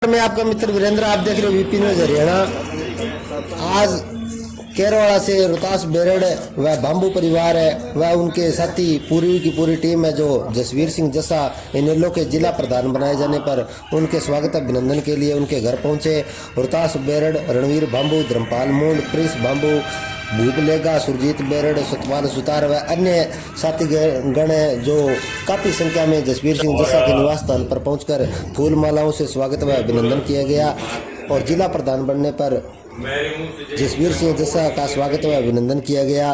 मैं आपका मित्र वीरेंद्र, आप देख रहे हो वीपी न्यूज हरियाणा। आज केरवाड़ा से रोहतास बेरड़ व बाम्बू परिवार है वह उनके साथी पूरी की पूरी टीम है जो जसवीर सिंह जस्सा इनेलो के जिला प्रधान बनाए जाने पर उनके स्वागत अभिनंदन के लिए उनके घर पहुंचे। रोहतास बेरड़ रणवीर बाम्बू, धर्मपाल मूंड, प्रिंस बाम्बू, भूप लेगा, सुरजीत बेरड़, सतपाल सुतार व अन्य साथी गण जो काफ़ी संख्या में जसवीर सिंह जस्सा के निवास स्थान पर पहुंचकर फूल मालाओं से स्वागत व अभिनंदन किया गया और जिला प्रधान बनने पर जसवीर सिंह जस्सा का स्वागत व अभिनंदन किया गया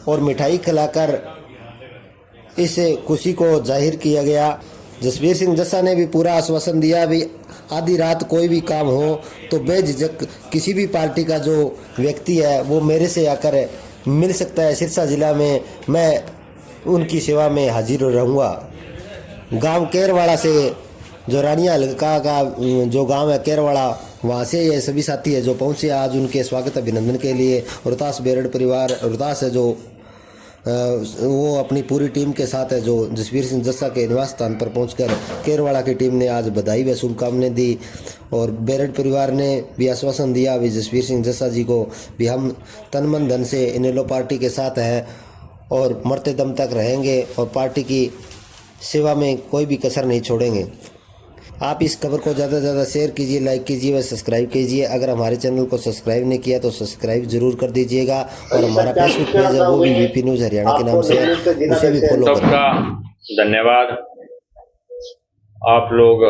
और मिठाई खिलाकर इस खुशी को जाहिर किया गया। जसवीर सिंह जस्सा ने भी पूरा आश्वासन दिया भी आधी रात कोई भी काम हो तो बेझिझक किसी भी पार्टी का जो व्यक्ति है वो मेरे से आकर मिल सकता है। सिरसा जिला में मैं उनकी सेवा में हाजिर रहूँगा। गांव केरवाड़ा से जो रानिया हल्का का जो गांव है केरवाड़ा, वहाँ से ये सभी साथी है जो पहुँचे आज उनके स्वागत अभिनंदन के लिए। रोहतास बेरड़ परिवार रोहतास है जो वो अपनी पूरी टीम के साथ है जो जसवीर सिंह जस्सा के निवास स्थान पर पहुंचकर केरवाड़ा की टीम ने आज बधाई व शुभकामनाएं दी और बेरड़ परिवार ने भी आश्वासन दिया भी जसवीर सिंह जस्सा जी को भी हम तन मन धन से इनेलो पार्टी के साथ हैं और मरते दम तक रहेंगे और पार्टी की सेवा में कोई भी कसर नहीं छोड़ेंगे। आप इस खबर को ज़्यादा से ज़्यादा शेयर कीजिए, लाइक कीजिए व सब्सक्राइब कीजिए। अगर हमारे चैनल को सब्सक्राइब नहीं किया तो सब्सक्राइब जरूर कर दीजिएगा और हमारा फेसबुक पेज है वो भी वीपी न्यूज़ हरियाणा के नाम से है, उसे भी फॉलो करें। धन्यवाद। आप लोग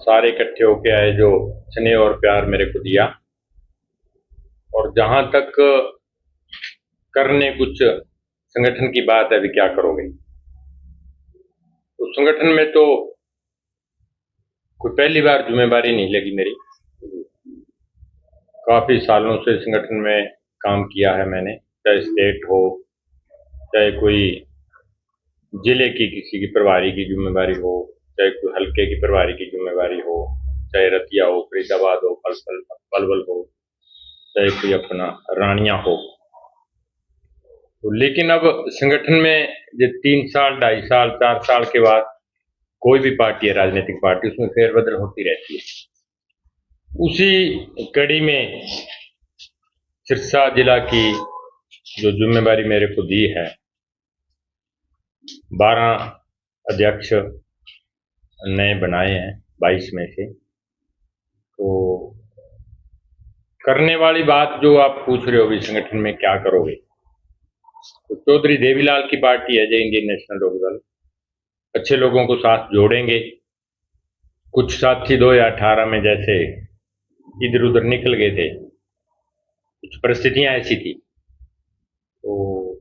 सारे इकट्ठे होके आए जो स्नेह और प्यार मेरे को दिया और जहां तक करने कुछ संगठन की बात है, अभी क्या करोगे तो संगठन में तो कोई पहली बार जिम्मेदारी नहीं लगी मेरी। काफी सालों से संगठन में काम किया है मैंने, चाहे स्टेट हो, चाहे कोई जिले की किसी की प्रभारी की जिम्मेदारी हो, चाहे कोई हल्के की प्रभारी की जिम्मेदारी हो, चाहे रतिया हो, फरीदाबाद हो, पलवल हो, चाहे कोई अपना रानिया हो। तो लेकिन अब संगठन में जो 3 साल, 2.5 साल, 4 साल के बाद कोई भी पार्टी है, राजनीतिक पार्टी, उसमें फेरबदल होती रहती है। उसी कड़ी में सिरसा जिला की जो जिम्मेदारी मेरे को दी है, 12 अध्यक्ष नए बनाए हैं 22 में से। तो करने वाली बात जो आप पूछ रहे हो भी संगठन में क्या करोगे, तो चौधरी देवीलाल की पार्टी है जय इंडियन नेशनल लोक दल, अच्छे लोगों को साथ जोड़ेंगे। कुछ साथी 2018 में जैसे इधर उधर निकल गए थे, कुछ परिस्थितियां ऐसी थी, तो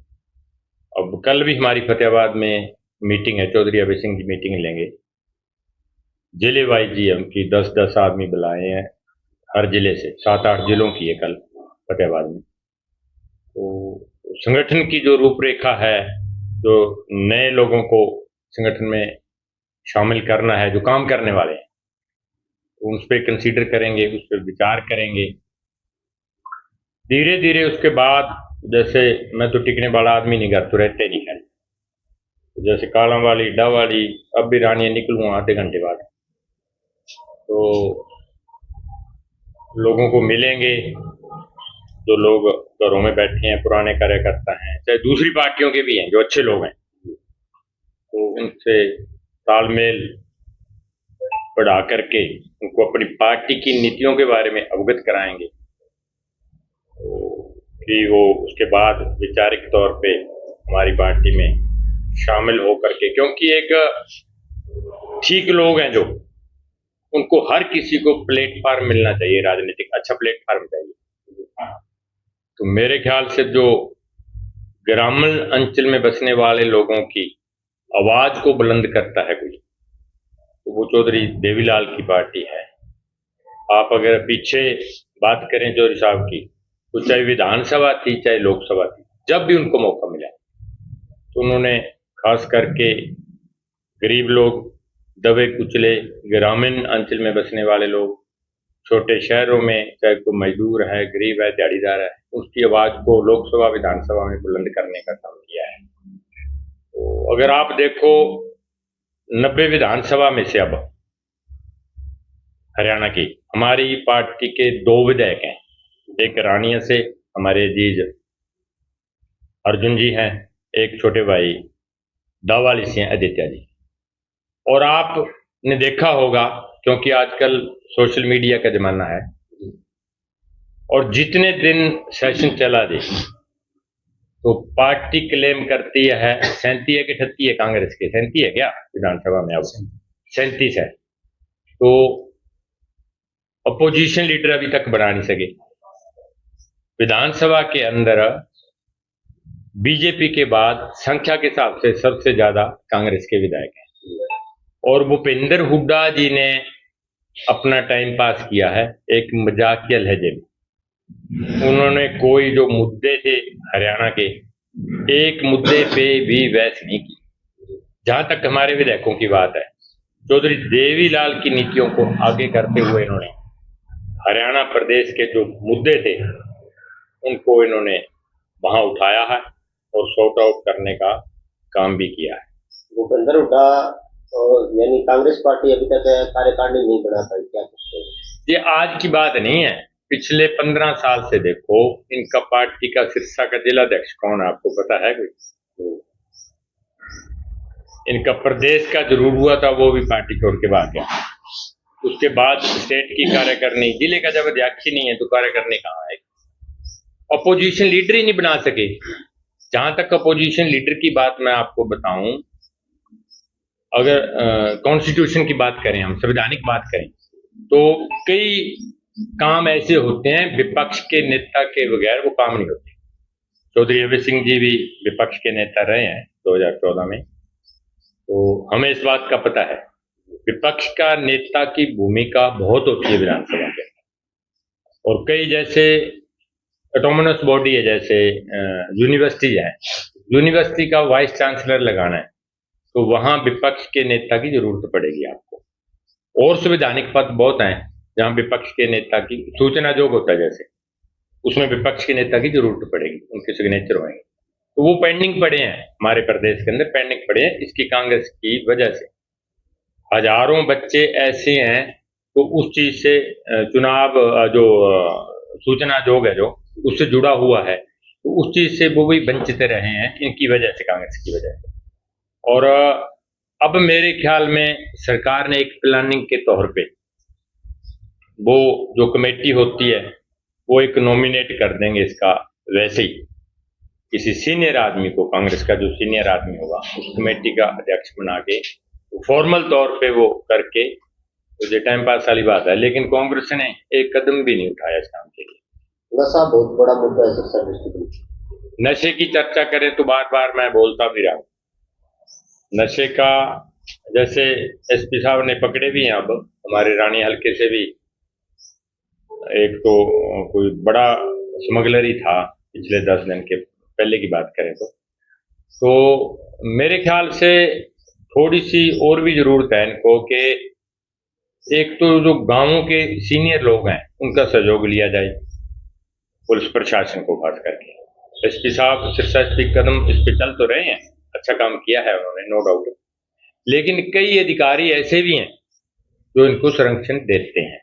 अब कल भी हमारी फतेहाबाद में मीटिंग है, चौधरी अभय सिंह की मीटिंग लेंगे। जिले वाइज जी उनकी 10-10 आदमी बुलाए हैं हर जिले से, 7-8 जिलों की है कल फतेहाबाद में। तो संगठन की जो रूपरेखा है, जो नए लोगों को संगठन में शामिल करना है, जो काम करने वाले हैं, तो उस पर कंसीडर करेंगे, उस पर विचार करेंगे। धीरे धीरे उसके बाद, जैसे मैं तो टिकने वाला आदमी नहीं, घर तो रहते नहीं है, तो जैसे काला वाली डा वाली अब भी रानिया निकलूंगा आधे घंटे बाद, तो लोगों को मिलेंगे। जो लोग घरों में बैठे हैं, पुराने कार्यकर्ता हैं, चाहे दूसरी पार्टियों के भी हैं जो अच्छे लोग हैं, तो उनसे तालमेल बढ़ा करके उनको अपनी पार्टी की नीतियों के बारे में अवगत कराएंगे, तो कि वो उसके बाद वैचारिक तौर पे हमारी पार्टी में शामिल हो करके, क्योंकि एक ठीक लोग हैं जो, उनको हर किसी को प्लेटफार्म मिलना चाहिए, राजनीतिक अच्छा प्लेटफार्म चाहिए। तो मेरे ख्याल से जो ग्रामीण अंचल में बसने वाले लोगों की आवाज को बुलंद करता है कोई, तो वो चौधरी देवीलाल की पार्टी है। आप अगर पीछे बात करें चौधरी साहब की, तो चाहे विधानसभा थी चाहे लोकसभा थी, जब भी उनको मौका मिला तो उन्होंने खास करके गरीब लोग, दबे कुचले ग्रामीण अंचल में बसने वाले लोग, छोटे शहरों में चाहे कोई मजदूर है, गरीब है, दिहाड़ीदार है, उसकी आवाज को लोकसभा विधानसभा में बुलंद करने का काम किया है। तो अगर आप देखो 90 विधानसभा में से अब हरियाणा की हमारी पार्टी के 2 विधायक हैं, एक रानिया से हमारे अजीज अर्जुन जी हैं, एक छोटे भाई दावाली से हैं आदित्य जी। और आपने देखा होगा, क्योंकि आजकल सोशल मीडिया का जमाना है, और जितने दिन सेशन चला दे तो पार्टी क्लेम करती है 37 है कि 38 है कांग्रेस के, 37 है क्या विधानसभा में, अब 37 है। तो अपोजिशन लीडर अभी तक बना नहीं सके। विधानसभा के अंदर बीजेपी के बाद संख्या के हिसाब से सबसे ज्यादा कांग्रेस के विधायक हैं, और भूपेंद्र हुड्डा जी ने अपना टाइम पास किया है एक मजाकिया लहजे में। उन्होंने कोई जो मुद्दे थे हरियाणा के, एक मुद्दे पे भी बहस नहीं की। जहां तक हमारे विधायकों की बात है, चौधरी देवीलाल की नीतियों को आगे करते हुए इन्होंने हरियाणा प्रदेश के जो मुद्दे थे उनको इन्होंने वहां उठाया है और सॉर्ट आउट करने का काम भी किया है। भूपेंद्र हुड्डा यानी कांग्रेस पार्टी अभी तक कार्यकारिणी नहीं बना पाई, क्या कुछ? ये आज की बात नहीं है, पिछले 15 साल से देखो इनका पार्टी का सिरसा का जिलाध्यक्ष कौन है आपको पता है कोई? इनका प्रदेश का जरूर हुआ था, वो भी पार्टी छोड़ के भाग गया। उसके बाद स्टेट की कार्यकारिणी, जिले का जब अध्यक्ष ही नहीं है तो कार्यकारिणी कहाँ है? अपोजिशन लीडर ही नहीं बना सके। जहां तक अपोजिशन लीडर की बात मैं आपको बताऊं, अगर कॉन्स्टिट्यूशन की बात करें, हम संवैधानिक बात करें, तो कई काम ऐसे होते हैं विपक्ष के नेता के बगैर वो काम नहीं होते। चौधरी अभय सिंह जी भी विपक्ष के नेता रहे हैं 2014 में, तो हमें इस बात का पता है विपक्ष का नेता की भूमिका बहुत होती है विधानसभा के। और कई जैसे ऑटोनोमस बॉडी है, जैसे यूनिवर्सिटी है, यूनिवर्सिटी का वाइस चांसलर लगाना है तो वहां विपक्ष के नेता की जरूरत पड़ेगी आपको। और संवैधानिक पद बहुत हैं जहां विपक्ष के नेता की सूचना जोग होता है, जैसे उसमें विपक्ष के नेता की जरूरत पड़ेगी, उनके सिग्नेचर होंगे। तो वो पेंडिंग पड़े हैं हमारे प्रदेश के अंदर, पेंडिंग पड़े हैं इसकी कांग्रेस की वजह से। हजारों बच्चे ऐसे हैं तो उस चीज से चुनाव जो सूचना जोग है जो उससे जुड़ा हुआ है, तो उस चीज से वो भी वंचित रहे हैं इनकी वजह से, कांग्रेस की वजह से। और अब मेरे ख्याल में सरकार ने एक प्लानिंग के तौर पे वो जो कमेटी होती है वो एक नॉमिनेट कर देंगे इसका, वैसे ही किसी सीनियर आदमी को, कांग्रेस का जो सीनियर आदमी होगा उस कमेटी का अध्यक्ष बना के फॉर्मल तौर पे वो करके, तो ये टाइम पास वाली बात है। लेकिन कांग्रेस ने एक कदम भी नहीं उठाया इस काम के लिए। नशा बहुत बड़ा मुद्दा है सिरसा डिस्ट्रिक्ट में। नशे की चर्चा करें तो बार बार मैं बोलता भी रहा हूं, नशे का जैसे एसपी साहब ने पकड़े भी हैं, अब हमारे रानी हल्के से भी एक तो कोई बड़ा स्मगलर ही था पिछले 10 दिन के पहले की बात करें तो मेरे ख्याल से थोड़ी सी और भी जरूरत है इनको कि एक तो जो गांवों के सीनियर लोग हैं उनका सहयोग लिया जाए, पुलिस प्रशासन को खास करके। एसपी साहब सिरसा एसपी कदम इस पे चल तो रहे हैं, अच्छा काम किया है उन्होंने, नो डाउट, लेकिन कई अधिकारी ऐसे भी हैं जो इनको संरक्षण देते हैं,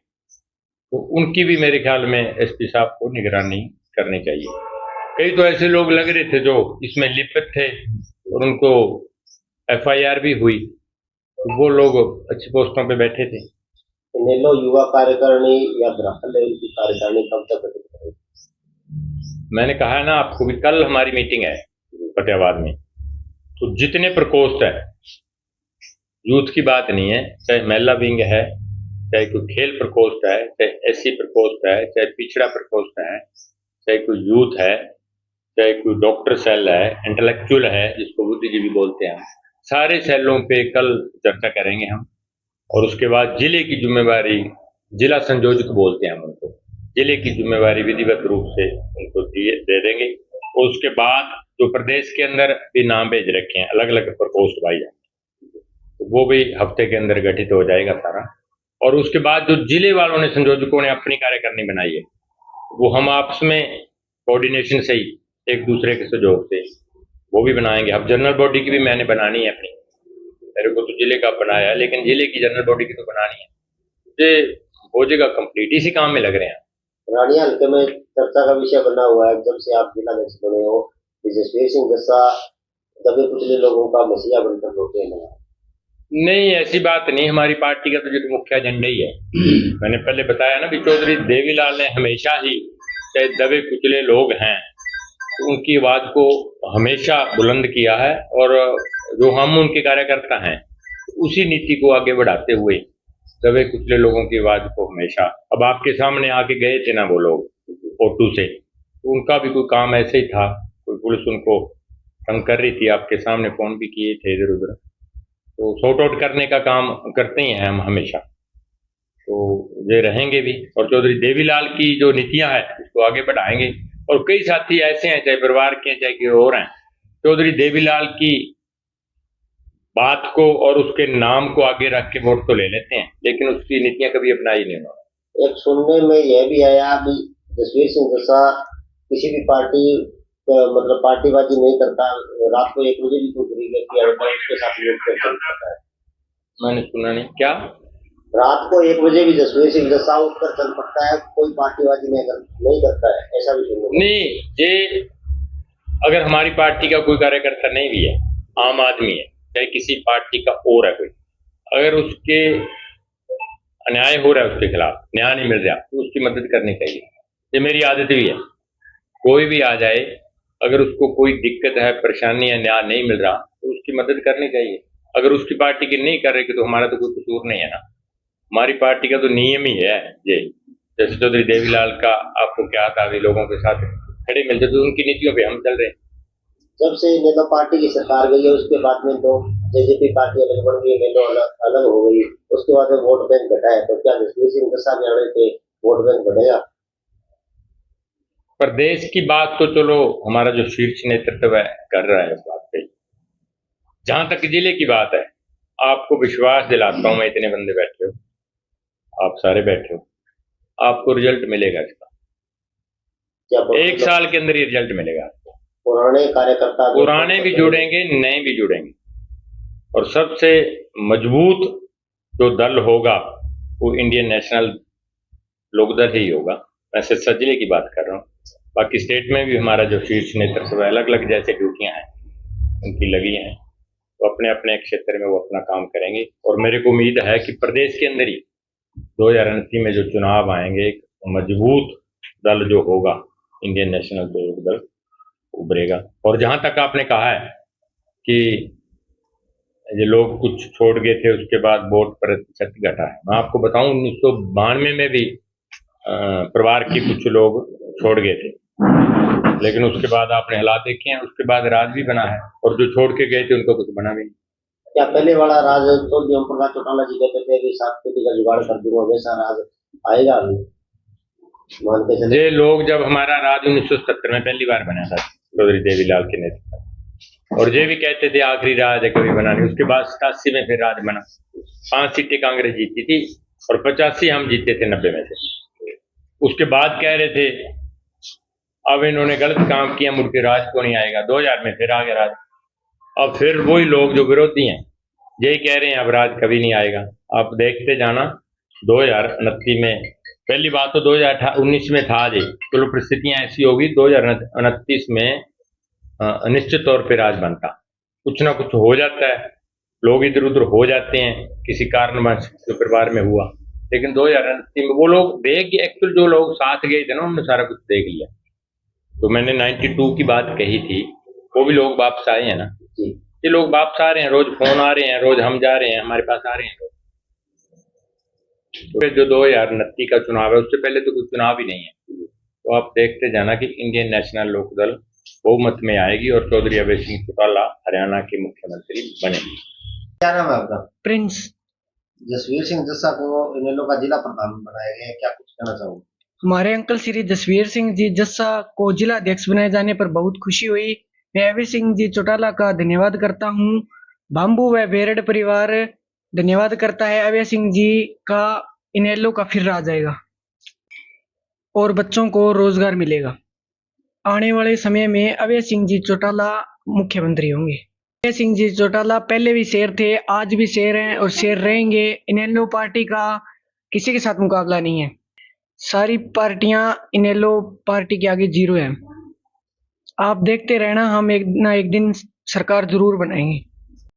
तो उनकी भी मेरे ख्याल में एसपी साहब को निगरानी करनी चाहिए। कई तो ऐसे लोग लग रहे थे जो इसमें लिप्त थे और उनको एफआईआर भी हुई, तो वो लोग अच्छी पोस्टों पे बैठे थे। इनेलो युवा कार्यकारिणी या ब्राह्मण लेवल की कार्यकारिणी कब तक गठित करेगी? मैंने कहा है ना आपको भी, कल हमारी मीटिंग है फतेहाबाद में, तो जितने प्रकोष्ठ है, यूथ की बात नहीं है, चाहे महिला विंग है, चाहे कोई खेल प्रकोष्ठ है, चाहे एससी प्रकोष्ठ है, चाहे पिछड़ा प्रकोष्ठ है, चाहे कोई यूथ है, चाहे कोई डॉक्टर सेल है, इंटेलेक्चुअल है जिसको बुद्धिजीवी बोलते हैं, सारे सेलों पे कल चर्चा करेंगे हम। और उसके बाद जिले की जिम्मेवारी, जिला संयोजक बोलते हैं हम उनको, जिले की जिम्मेवारी विधिवत रूप से उनको दे देंगे। और उसके बाद जो प्रदेश के अंदर भी नाम भेज रखे हैं अलग अलग प्रकोष्ठ भाई जाएंगे, तो वो भी हफ्ते के अंदर गठित हो जाएगा सारा। और उसके बाद जो जिले वालों ने, संयोजकों ने अपनी कार्यकारिणी बनाई है, वो हम आपस में कोऑर्डिनेशन से ही एक दूसरे के सहयोग से वो भी बनाएंगे। अब जनरल बॉडी की भी मैंने बनानी है अपनी, मेरे को तो जिले का बनाया है, लेकिन जिले की जनरल बॉडी की तो बनानी है। ये हो जाएगा कंप्लीट, इसी काम में लग रहे हैं। रानी हल्के में चर्चा का विषय बना हुआ है जब से आप जिलाध्यक्ष बने हो कि जसवीर सिंह जैसा दबे कुचले लोगों का मसीहा बनकर लोटे हैं। नहीं, ऐसी बात नहीं, हमारी पार्टी का तो जो मुख्य एजेंडा ही है। मैंने पहले बताया ना कि चौधरी देवीलाल ने हमेशा ही, चाहे दबे कुचले लोग हैं, तो उनकी आवाज को हमेशा बुलंद किया है, और जो हम उनके कार्यकर्ता हैं उसी नीति को आगे बढ़ाते हुए दबे कुचले लोगों की आवाज को हमेशा, अब आपके सामने आके गए थे ना वो लोग ऑटो से, तो उनका भी कोई काम ऐसे ही था, कोई पुलिस उनको तंग कर रही थी, आपके सामने फोन भी किए थे इधर उधर, तो सॉर्ट आउट करने का काम करते ही हैं हम हमेशा, तो ये रहेंगे भी। और चौधरी देवीलाल की जो नीतियां हैं उसको आगे बढ़ाएंगे, और कई साथी ऐसे हैं, चाहे परिवार के हैं चाहे कोई और हैं, चौधरी देवीलाल की बात को और उसके नाम को आगे रख के वोट तो ले लेते हैं, लेकिन उसकी नीतियां कभी अपनाई नहीं उन्होंने। एक सुनने में यह भी आया कि जसवीर सिंह जैसा किसी भी पार्टी मतलब पार्टीबाजी नहीं करता, रात को 1 बजे भी कोई गरीब व्यक्ति आएगा उसके साथ वोट चल सकता है। मैंने सुना नहीं, क्या? रात को 1 बजे भी जसवीर सिंह जैसा उठकर चल पड़ता है, कोई पार्टीबाजी नहीं करता है, ऐसा भी सुनने में। नहीं, ये अगर हमारी पार्टी का कोई कार्यकर्ता नहीं भी है, आम आदमी है, चाहे किसी पार्टी का और है कोई, अगर उसके अन्याय हो रहा है, उसके खिलाफ न्याय नहीं मिल रहा, तो उसकी मदद करनी चाहिए। ये मेरी आदत भी है, कोई भी आ जाए, अगर उसको कोई दिक्कत है, परेशानी है, न्याय नहीं मिल रहा, तो उसकी मदद करनी चाहिए। अगर उसकी पार्टी की नहीं कर रही तो हमारा तो कोई कसूर नहीं है ना, हमारी पार्टी का तो नियम ही है ये। जैसे चौधरी देवीलाल का आपको क्या था, अभी लोगों के साथ खड़े मिलते, तो उनकी नीतियों पे हम चल रहे हैं। जब से नेता पार्टी की सरकार गई है उसके बाद में तो जेजेपी पार्टी अलग बन गई, नेता अलग हो गई, उसके बाद में वोट बैंक घटा है, तो क्या जसवीर सिंह जैसा भी आने से वोट बैंक बढ़ेगा? प्रदेश की बात तो चलो हमारा जो शीर्ष नेतृत्व है कर रहा है इस बात पे। जहां तक जिले की बात है, आपको विश्वास दिलाता हूं, मैं, इतने बंदे बैठे हो, आप सारे बैठे हो, आपको रिजल्ट मिलेगा इसका, क्या 1 साल के अंदर ही रिजल्ट मिलेगा आपको। पुराने कार्यकर्ता पुराने भी जुड़ेंगे, नए भी जुड़ेंगे, और सबसे मजबूत जो दल होगा वो इंडियन नेशनल लोकदल ही होगा। मैं सिरसा जिले की बात कर रहा हूँ, बाकी स्टेट में भी हमारा जो शीर्ष नेतृत्व है, अलग अलग जैसे ड्यूटियां हैं उनकी लगी हैं, तो अपने अपने क्षेत्र में वो अपना काम करेंगे, और मेरे को उम्मीद है कि प्रदेश के अंदर ही 2029 में जो चुनाव आएंगे, एक मजबूत दल जो होगा इंडियन नेशनल लोकदल उभरेगा। और जहां तक आपने कहा है कि ये लोग कुछ छोड़ गए थे, उसके बाद वोट प्रतिशत घटा है, मैं आपको बताऊं 1992 में भी परिवार के कुछ लोग छोड़ गए थे, लेकिन उसके बाद आपने हालात देखे हैं, उसके बाद राज भी बना है, और जो छोड़ के गए थे उनको कुछ बना भी नहीं। क्या पहले वाला राज तो ओम प्रकाश चौटाला जी कहते थे कि 7 कोटी का जुगाड़ कर दूंगा, वैसा राज आएगा अभी? मान के चले, ये लोग, जब हमारा राज 1970 में पहली बार बना था चौधरी देवीलाल के नेतृत्व, और ये भी कहते थे आखिरी राज है कभी बना नहीं, उसके बाद 87 में फिर राज बना, 5 सीटें कांग्रेस जीती थी और 85 हम जीते थे 90 में से। उसके बाद कह रहे थे अब इन्होंने गलत काम किया, मुड़ के राज को नहीं आएगा, 2000 में फिर आ गया राज। अब फिर वही लोग जो विरोधी हैं यही कह रहे हैं अब राज कभी नहीं आएगा। आप देखते जाना 2029 में, पहली बात तो 2019 में था जी, चलो परिस्थितियां ऐसी होगी, 2029 में निश्चित तौर पे राज बनता, कुछ ना कुछ हो जाता है, लोग इधर उधर हो जाते हैं किसी कारणवश जो परिवार में हुआ, लेकिन 2029 में वो लोग देख, एक्चुअल जो लोग साथ गए थे ना उन्होंने सारा कुछ देख लिया। तो मैंने 92 की बात कही थी, वो भी लोग वापस आए हैं ना, ये लोग वापस आ रहे हैं, रोज फोन आ रहे हैं, रोज हम जा रहे हैं, हमारे पास आ रहे हैं लोग। तो जो 2029 का चुनाव है उससे पहले तो कुछ चुनाव ही नहीं है, तो आप देखते जाना कि इंडियन नेशनल लोकदल बहुमत में आएगी और चौधरी अभय सिंह चौटाला हरियाणा के मुख्यमंत्री बनेंगे। क्या नाम है आपका? प्रिंस। जसवीर सिंह जस्सा को इनेलो का जिला प्रधान बनाया गया है, क्या कुछ कहना चाहोगे? हमारे अंकल श्री जसवीर सिंह जी जस्सा को जिला अध्यक्ष बनाए जाने पर बहुत खुशी हुई। मैं अभय सिंह जी चौटाला का धन्यवाद करता हूँ। बाम्बू व बेरड़ परिवार धन्यवाद करता है अभय सिंह जी का। इनेलो का फिर आ जाएगा और बच्चों को रोजगार मिलेगा। आने वाले समय में अभय सिंह जी चौटाला मुख्यमंत्री होंगे। अभय सिंह जी चौटाला पहले भी शेर थे, आज भी शेर हैं और शेर रहेंगे। इनेलो पार्टी का किसी के साथ मुकाबला नहीं है। सारी पार्टियां इनेलो पार्टी के आगे जीरो है। आप देखते रहना, हम एक ना एक दिन सरकार जरूर बनाएंगे।